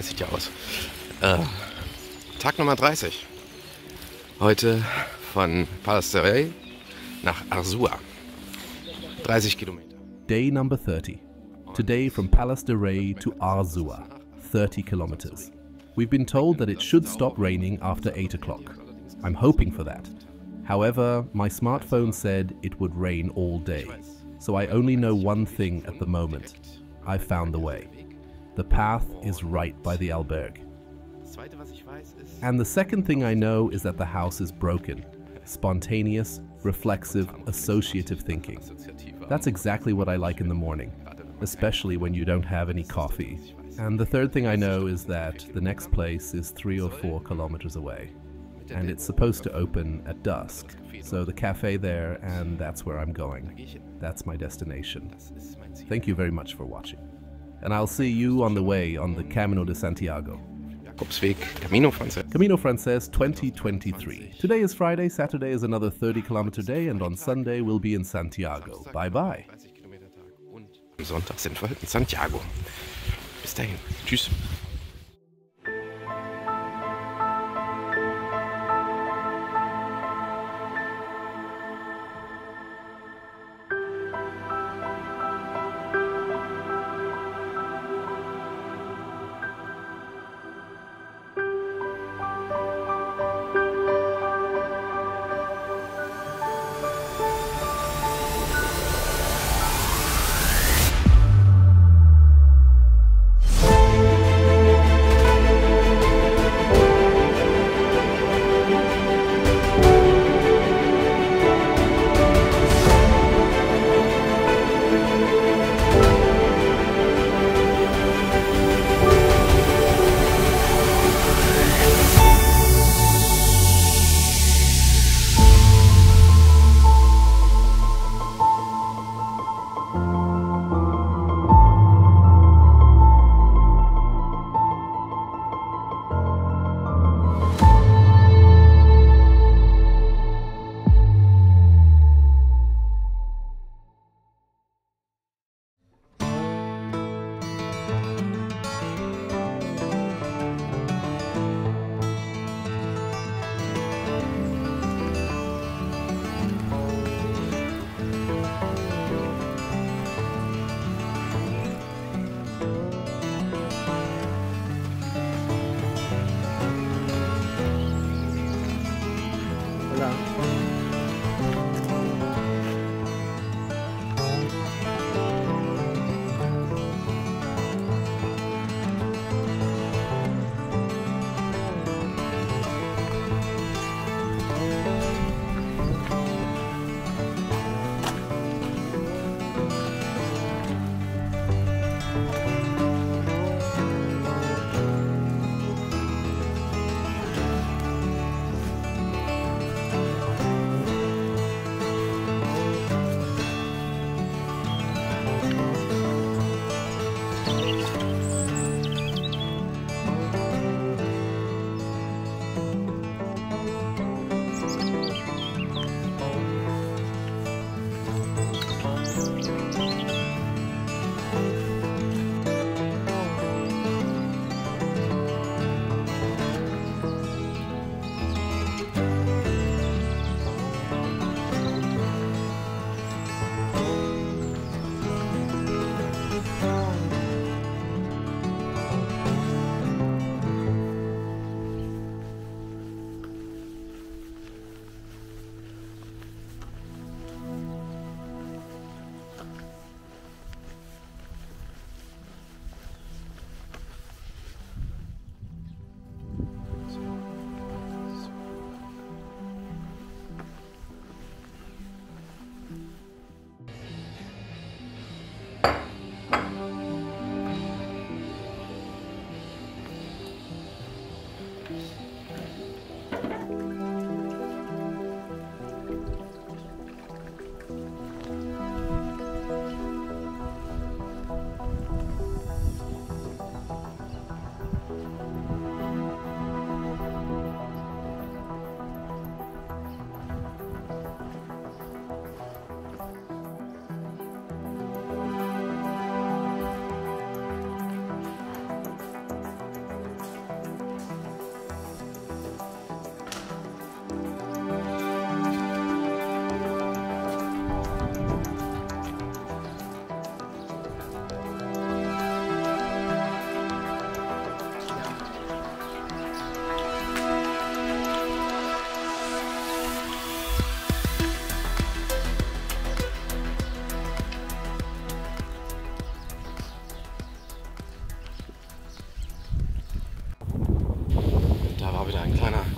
das sieht ja aus. Tag Nummer 30. Heute von Sarria nach Arzúa. 30 Kilometer. Day number 30. Today from Palas de Rey to Arzúa, 30 kilometers. We've been told that it should stop raining after 8 o'clock. I'm hoping for that. However, my smartphone said it would rain all day, so I only know one thing at the moment. I've found the way. The path is right by the albergue. And the second thing I know is that the house is broken. Spontaneous, reflexive, associative thinking. That's exactly what I like in the morning, especially when you don't have any coffee. And the third thing I know is that the next place is 3 or 4 kilometers away. And it's supposed to open at dusk. So the cafe there, and that's where I'm going. That's my destination. Thank you very much for watching. And I'll see you on the way on the Camino de Santiago. Jakobsweg, Camino Francés. Camino Francés 2023. Today is Friday, Saturday is another 30-kilometer day, and on Sunday we'll be in Santiago. Bye-bye. Am Sonntag sind wir in Santiago. Bis dahin. Tschüss.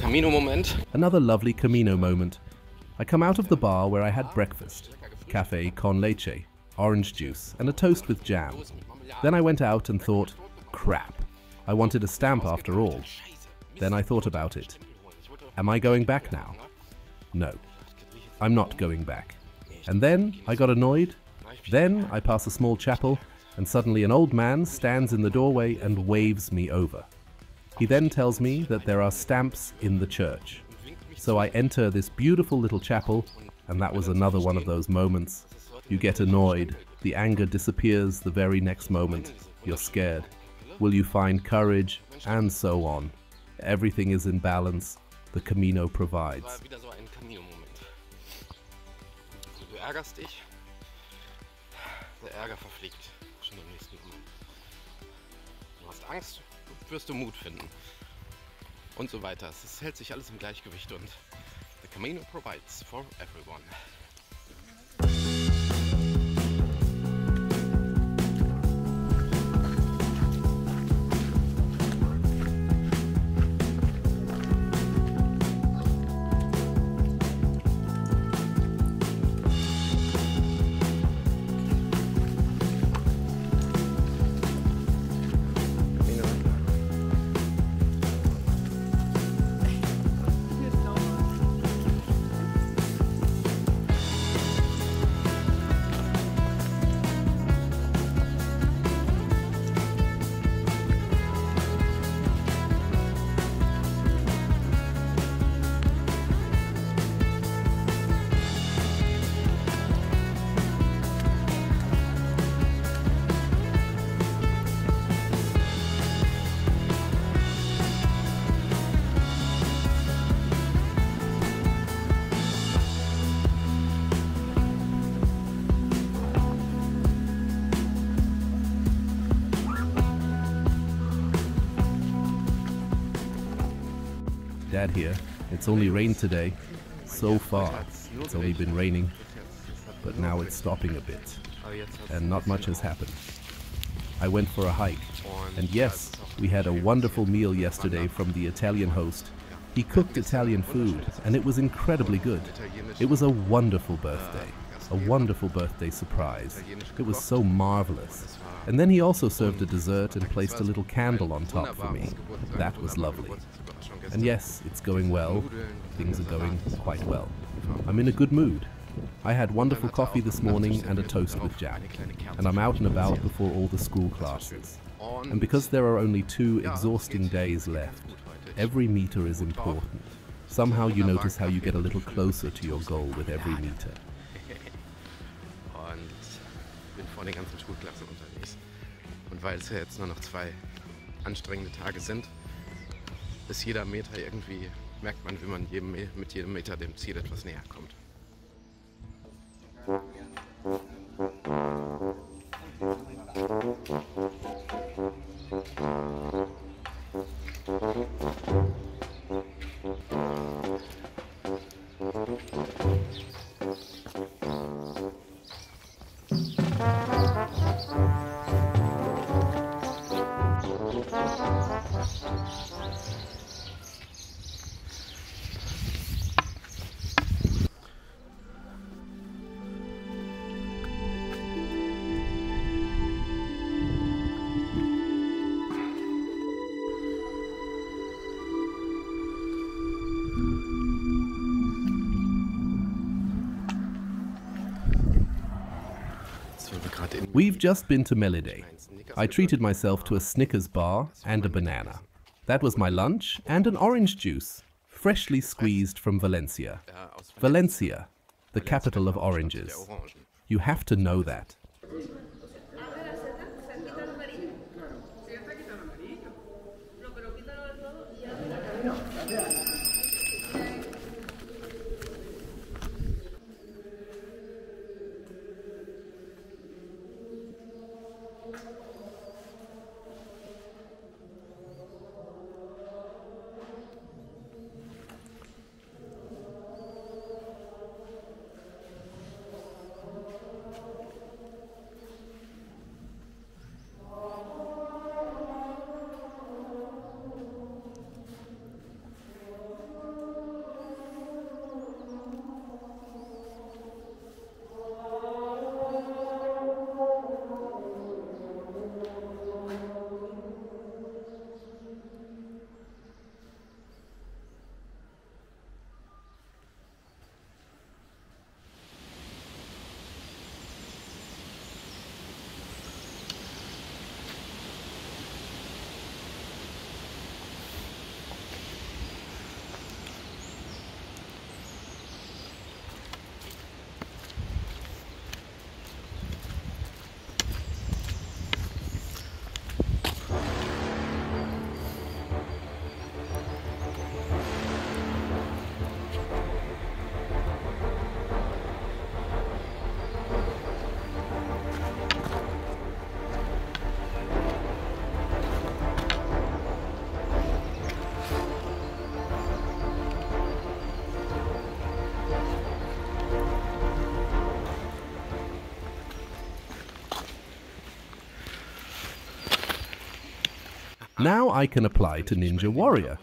Camino-Moment. Another lovely Camino moment. I come out of the bar where I had breakfast. Cafe con leche, orange juice, and a toast with jam. Then I went out and thought, crap, I wanted a stamp after all. Then I thought about it. Am I going back now? No, I'm not going back. And then I got annoyed. Then I pass a small chapel, and suddenly an old man stands in the doorway and waves me over. He then tells me that there are stamps in the church. So I enter this beautiful little chapel, and that was another one of those moments. You get annoyed, the anger disappears the very next moment, you're scared. Will you find courage? And so on. Everything is in balance, the Camino provides. Wieder so ein Camino-Moment. Du ärgerst dich, der Ärger verfliegt schon im nächsten Moment. Du hast Angst, wirst du Mut finden und so weiter. Es hält sich alles im Gleichgewicht und the Camino provides for everyone. Dad here. It's only rained today. So far, it's only been raining, but now it's stopping a bit, and not much has happened. I went for a hike, and yes, we had a wonderful meal yesterday from the Italian host. He cooked Italian food, and it was incredibly good. It was a wonderful birthday surprise. It was so marvelous. And then he also served a dessert and placed a little candle on top for me. That was lovely. And yes, it's going well. Things are going quite well. I'm in a good mood. I had wonderful coffee this morning and a toast with jam. And I'm out and about before all the school classes. And because there are only 2 exhausting days left, every meter is important. Somehow you notice how you get a little closer to your goal with every meter. Und bin vor der ganzen Schulklasse unterwegs. Und weil es ja jetzt nur noch 2 anstrengende Tage sind, ist jeder Meter irgendwie, merkt man, wie man mit jedem Meter dem Ziel etwas näher kommt. We've just been to Melide. I treated myself to a Snickers bar and a banana. That was my lunch and an orange juice, freshly squeezed from Valencia. Valencia, the capital of oranges. You have to know that. Now I can apply to Ninja Warrior.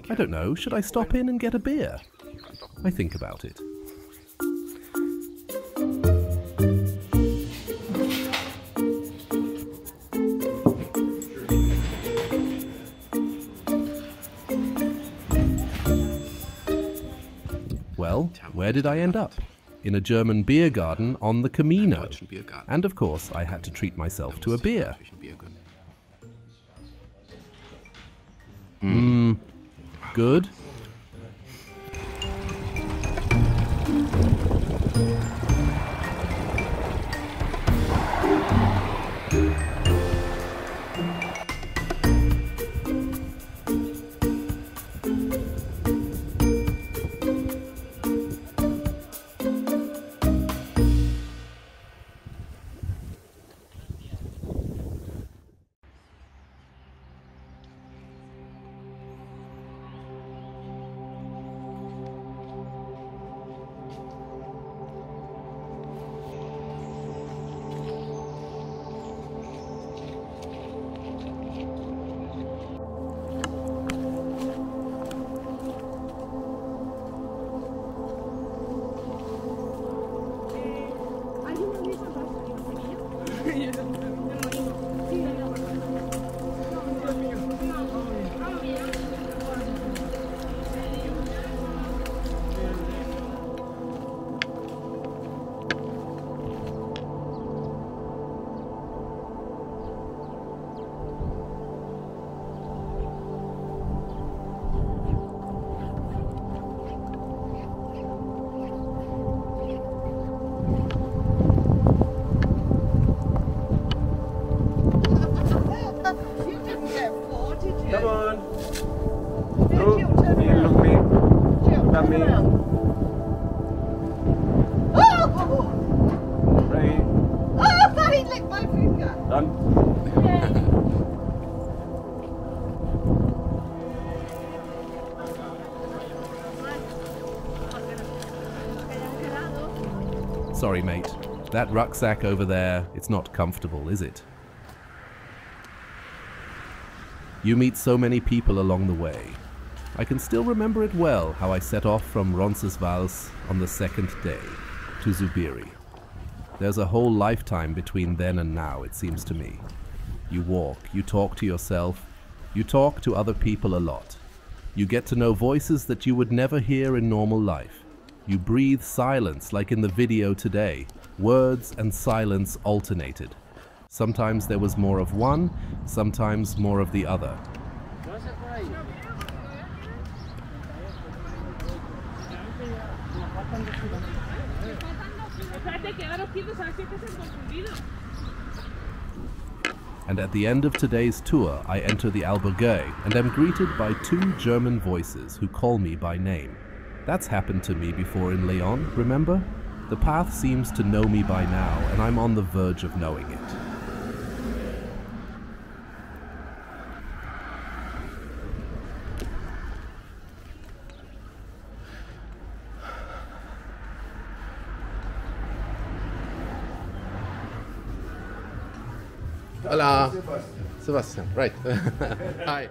I don't know, should I stop in and get a beer? I think about it. Well, where did I end up? In a German beer garden on the Camino. And of course, I had to treat myself to a beer. Good. Sorry, mate. That rucksack over there, it's not comfortable, is it? You meet so many people along the way. I can still remember it well, how I set off from Roncesvalles on the second day to Zubiri. There's a whole lifetime between then and now, it seems to me. You walk, you talk to yourself, you talk to other people a lot. You get to know voices that you would never hear in normal life. You breathe silence like in the video today. Words and silence alternated. Sometimes there was more of one, sometimes more of the other. And at the end of today's tour, I enter the albergue and am greeted by two German voices who call me by name. That's happened to me before in Leon, remember? The path seems to know me by now, and I'm on the verge of knowing it. Hola, Sebastian, right. Hi.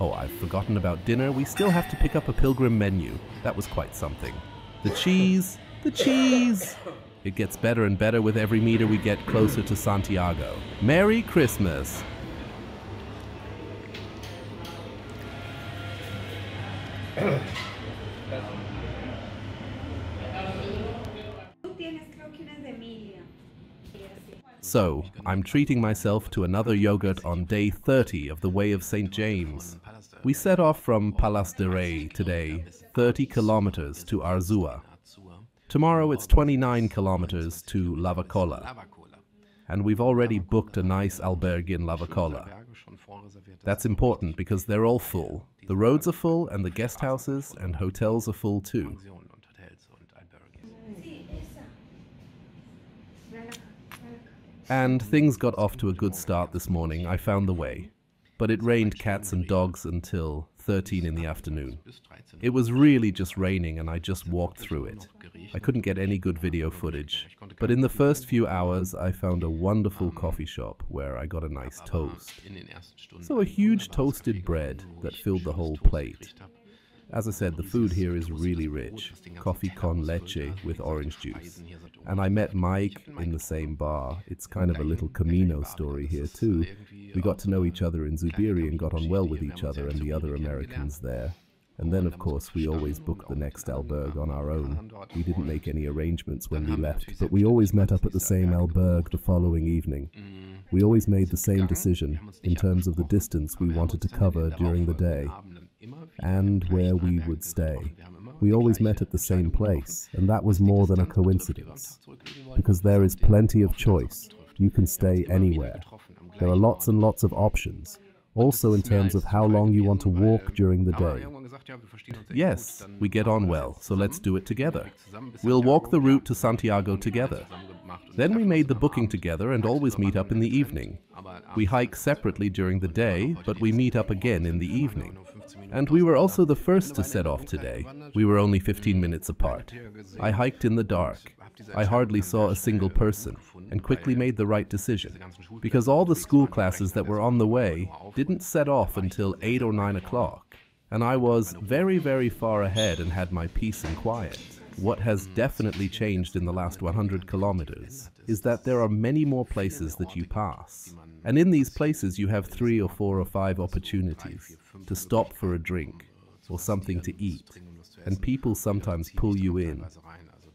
Oh, I've forgotten about dinner. We still have to pick up a Pilgrim menu. That was quite something. The cheese! The cheese! It gets better and better with every meter we get closer to Santiago. Merry Christmas! So, I'm treating myself to another yogurt on day 30 of the Way of St. James. We set off from Palas de Rey today, 30 kilometers to Arzúa. Tomorrow it's 29 kilometers to Lavacolla. And we've already booked a nice albergue in Lavacolla. That's important because they're all full. The roads are full and the guest houses and hotels are full too. And things got off to a good start this morning. I found the way. But it rained cats and dogs until 13 in the afternoon. It was really just raining and I just walked through it. I couldn't get any good video footage. But in the first few hours, I found a wonderful coffee shop where I got a nice toast. So a huge toasted bread that filled the whole plate. As I said, the food here is really rich. Coffee con leche with orange juice. And I met Mike in the same bar. It's kind of a little Camino story here too. We got to know each other in Zubiri and got on well with each other and the other Americans there. And then, of course, we always booked the next albergue on our own. We didn't make any arrangements when we left, but we always met up at the same albergue the following evening. We always made the same decision in terms of the distance we wanted to cover during the day and where we would stay. We always met at the same place, and that was more than a coincidence, because there is plenty of choice. You can stay anywhere. There are lots and lots of options, also in terms of how long you want to walk during the day. Yes, we get on well, so let's do it together. We'll walk the route to Santiago together. Then we made the booking together and always meet up in the evening. We hike separately during the day, but we meet up again in the evening. And we were also the first to set off today. We were only 15 minutes apart. I hiked in the dark. I hardly saw a single person and quickly made the right decision, because all the school classes that were on the way didn't set off until 8 or 9 o'clock. And I was very, very far ahead and had my peace and quiet. What has definitely changed in the last 100 kilometers is that there are many more places that you pass. And in these places you have 3 or 4 or 5 opportunities to stop for a drink or something to eat. And people sometimes pull you in.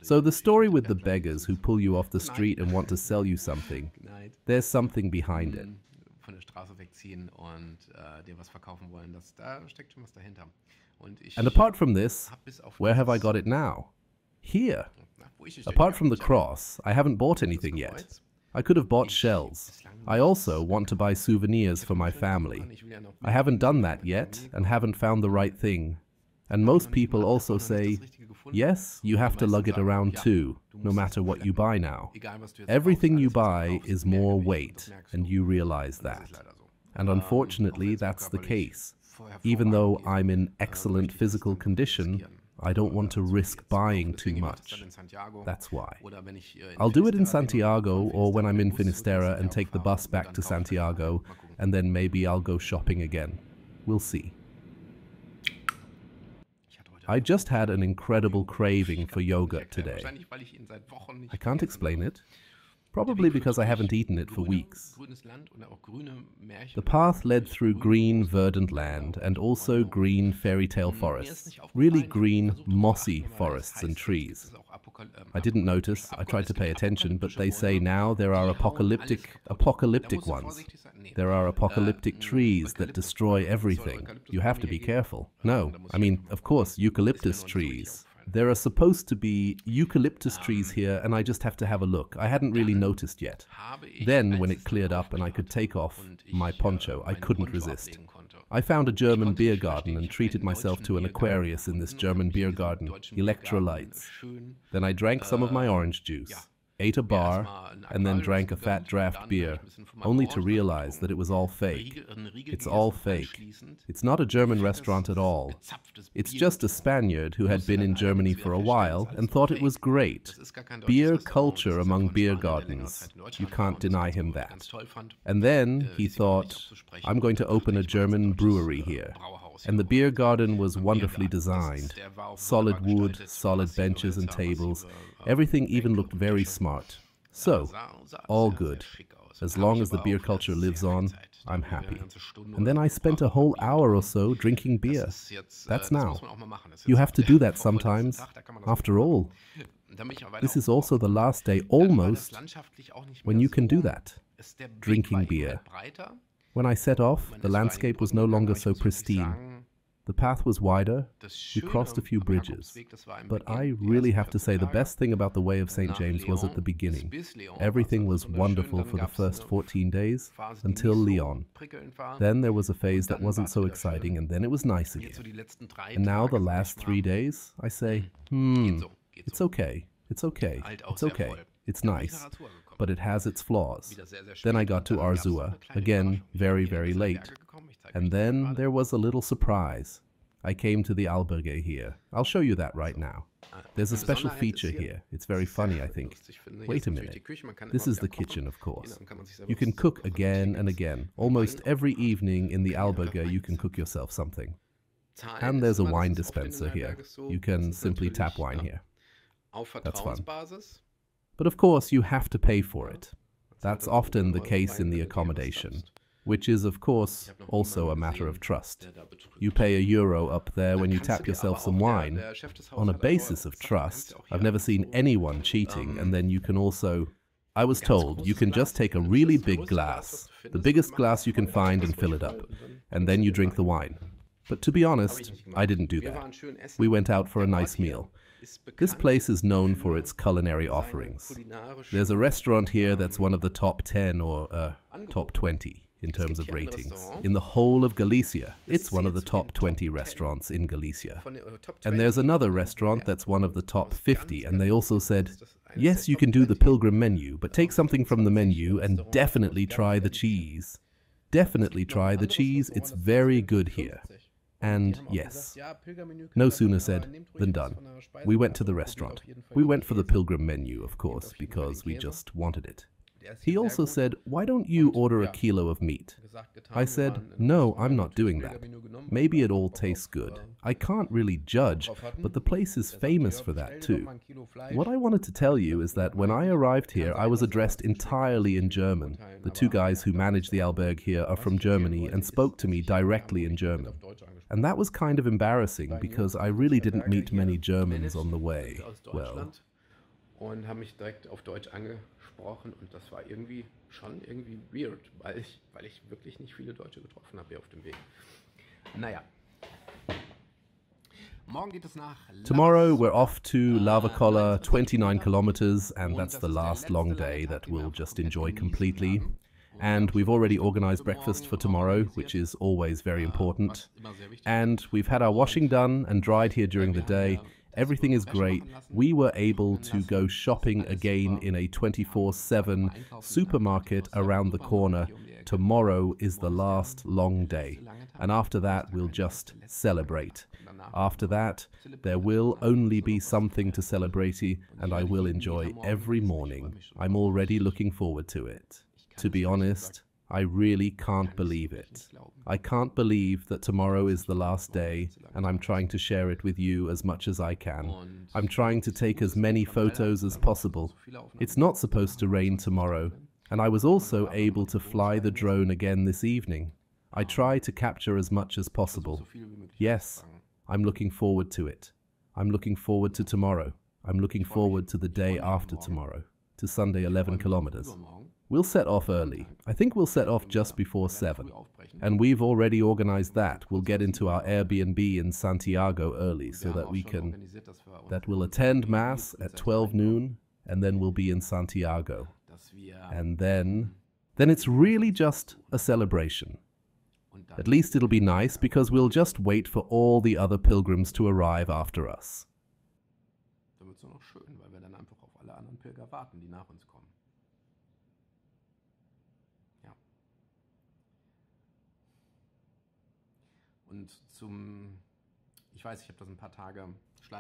So the story with the beggars who pull you off the street and want to sell you something, there's something behind it. And apart from this, where have I got it now? Here. Apart from the cross, I haven't bought anything yet. I could have bought shells. I also want to buy souvenirs for my family. I haven't done that yet and haven't found the right thing. And most people also say, yes, you have to lug it around too, no matter what you buy now. Everything you buy is more weight, and you realize that. And unfortunately, that's the case. Even though I'm in excellent physical condition, I don't want to risk buying too much. That's why. I'll do it in Santiago or when I'm in Finisterre and take the bus back to Santiago, and then maybe I'll go shopping again. We'll see. I just had an incredible craving for yogurt today. I can't explain it. probably because I haven't eaten it for weeks. The path led through green, verdant land and also green fairy tale forests, really green, mossy forests and trees. I didn't notice, I tried to pay attention, but they say now there are apocalyptic ones. There are apocalyptic trees that destroy everything. You have to be careful. No, I mean, of course, eucalyptus trees. There are supposed to be eucalyptus trees here, and I just have to have a look. I hadn't really noticed yet. Then, when it cleared up and I could take off my poncho, I couldn't resist. I found a German beer garden and treated myself to an Aquarius in this German beer garden, electrolytes. Then I drank some of my orange juice, ate a bar, and then drank a fat draft beer, only to realize that it was all fake. It's all fake. It's not a German restaurant at all. It's just a Spaniard who had been in Germany for a while and thought it was great. Beer culture among beer gardens. You can't deny him that. And then he thought, I'm going to open a German brewery here. And the beer garden was wonderfully designed. Solid wood, solid benches and tables. Everything even looked very smart. So, all good. As long as the beer culture lives on, I'm happy. And then I spent a whole hour or so drinking beer. That's now. You have to do that sometimes. After all, this is also the last day, almost, when you can do that. Drinking beer. When I set off, the landscape was no longer so pristine. The path was wider, we crossed a few bridges, but I really have to say the best thing about the Way of St. James was at the beginning. Everything was wonderful for the first 14 days, until Lyon. Then there was a phase that wasn't so exciting, and then it was nice again. And now the last 3 days, I say, it's okay, it's okay, it's okay, it's nice, but it has its flaws. Then I got to Arzúa, again, very, very late. And then there was a little surprise. I came to the albergue here. I'll show you that right now. There's a special feature here. It's very funny, I think. Wait a minute. This is the kitchen, of course. You can cook again and again. Almost every evening in the albergue you can cook yourself something. And there's a wine dispenser here. You can simply tap wine here. That's fun. But of course you have to pay for it. That's often the case in the accommodation. Which is, of course, also a matter of trust. You pay €1 up there when you tap yourself some wine. On a basis of trust, I've never seen anyone cheating, and then you can also... I was told you can just take a really big glass, the biggest glass you can find, and fill it up, and then you drink the wine. But to be honest, I didn't do that. We went out for a nice meal. This place is known for its culinary offerings. There's a restaurant here that's one of the top 10 or top 20. In terms of ratings. In the whole of Galicia, it's one of the top 20 restaurants in Galicia. And there's another restaurant that's one of the top 50, and they also said, yes, you can do the Pilgrim menu, but take something from the menu and definitely try the cheese. Definitely try the cheese, it's very good here. And yes, no sooner said than done. We went to the restaurant. We went for the Pilgrim menu, of course, because we just wanted it. He also said, why don't you order a kilo of meat? I said, no, I'm not doing that. Maybe it all tastes good. I can't really judge, but the place is famous for that too. What I wanted to tell you is that when I arrived here, I was addressed entirely in German. The two guys who manage the albergue here are from Germany and spoke to me directly in German. And that was kind of embarrassing because I really didn't meet many Germans on the way. Well... Und haben mich direkt auf Deutsch angesprochen und das war schon irgendwie weird, weil ich wirklich nicht viele Deutsche getroffen habe hier auf dem Weg. Naja. Tomorrow we're off to Lavacolla, 29 kilometers, and that's the last long day that we'll just enjoy completely. And we've already organized breakfast for tomorrow, which is always very important. And we've had our washing done and dried here during the day. Everything is great. We were able to go shopping again in a 24/7 supermarket around the corner. Tomorrow is the last long day. And after that, we'll just celebrate. After that, there will only be something to celebrate, and I will enjoy every morning. I'm already looking forward to it. To be honest, I really can't believe it. I can't believe that tomorrow is the last day, and I'm trying to share it with you as much as I can. I'm trying to take as many photos as possible. It's not supposed to rain tomorrow, and I was also able to fly the drone again this evening. I try to capture as much as possible. Yes, I'm looking forward to it. I'm looking forward to tomorrow. I'm looking forward to the day after tomorrow, to Sunday 11 kilometers. We'll set off early. I think we'll set off just before 7. And we've already organized that. We'll get into our Airbnb in Santiago early so that we'll attend Mass at 12 noon, and then we'll be in Santiago. And then it's really just a celebration. At least it'll be nice because we'll just wait for all the other pilgrims to arrive after us.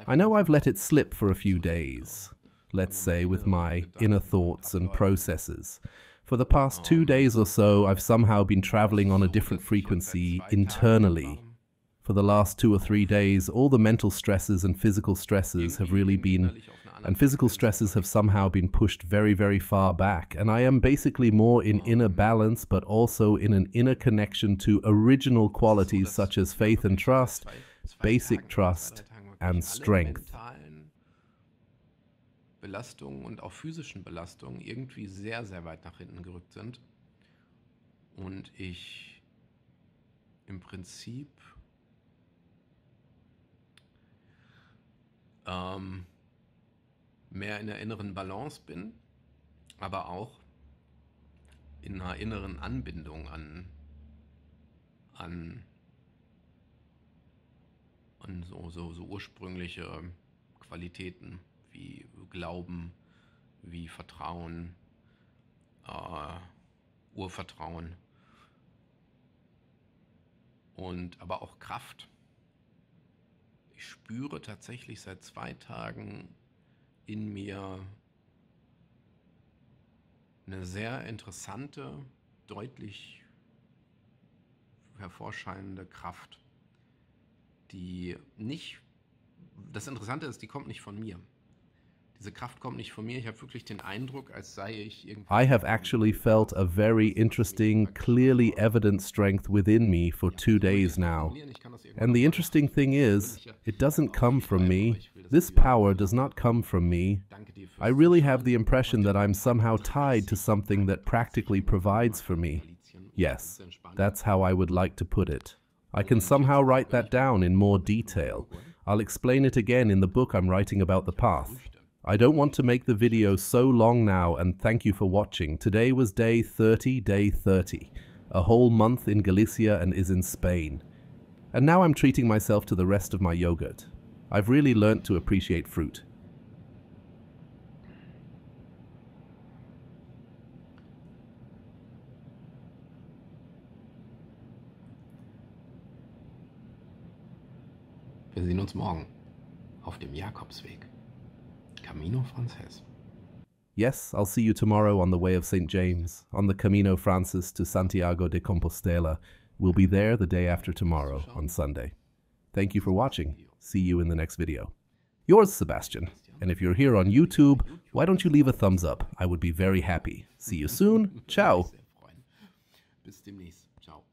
I know I've let it slip for a few days, let's say with my inner thoughts and processes. For the past 2 days or so, I've somehow been traveling on a different frequency internally. For the last 2 or 3 days, all the mental stresses and physical stresses have somehow been pushed very, very far back. And I am basically more in inner balance, but also in an inner connection to original qualities such as faith and trust, basic trust, and strength. Belastungen und auch physischen Belastungen irgendwie sehr, sehr weit nach hinten gerückt sind. Und ich im Prinzip mehr in der inneren Balance bin, aber auch in einer inneren Anbindung an so ursprüngliche Qualitäten wie Glauben, wie Vertrauen, Urvertrauen und aber auch Kraft. Ich spüre tatsächlich seit 2 Tagen in mir eine sehr interessante, deutlich hervorscheinende Kraft, die nicht, das Interessante ist, die kommt nicht von mir. Diese Kraft kommt nicht von mir. Ich habe wirklich den Eindruck, als sei ich irgendwie... I have actually felt a very interesting, clearly evident strength within me for 2 days now. And the interesting thing is, it doesn't come from me. This power does not come from me. I really have the impression that I'm somehow tied to something that practically provides for me. Yes, that's how I would like to put it. I can somehow write that down in more detail. I'll explain it again in the book I'm writing about the path. I don't want to make the video so long now, and thank you for watching. Today was day 30, a whole month in Galicia and is in Spain. And now I'm treating myself to the rest of my yogurt. I've really learnt to appreciate fruit. Wir sehen uns morgen auf dem Jakobsweg. Camino Frances. Yes, I'll see you tomorrow on the way of St. James, on the Camino Frances to Santiago de Compostela. We'll be there the day after tomorrow, on Sunday. Thank you for watching. See you in the next video. Yours, Sebastian. And if you're here on YouTube, why don't you leave a thumbs up? I would be very happy. See you soon. Ciao. Bis demnächst. Ciao.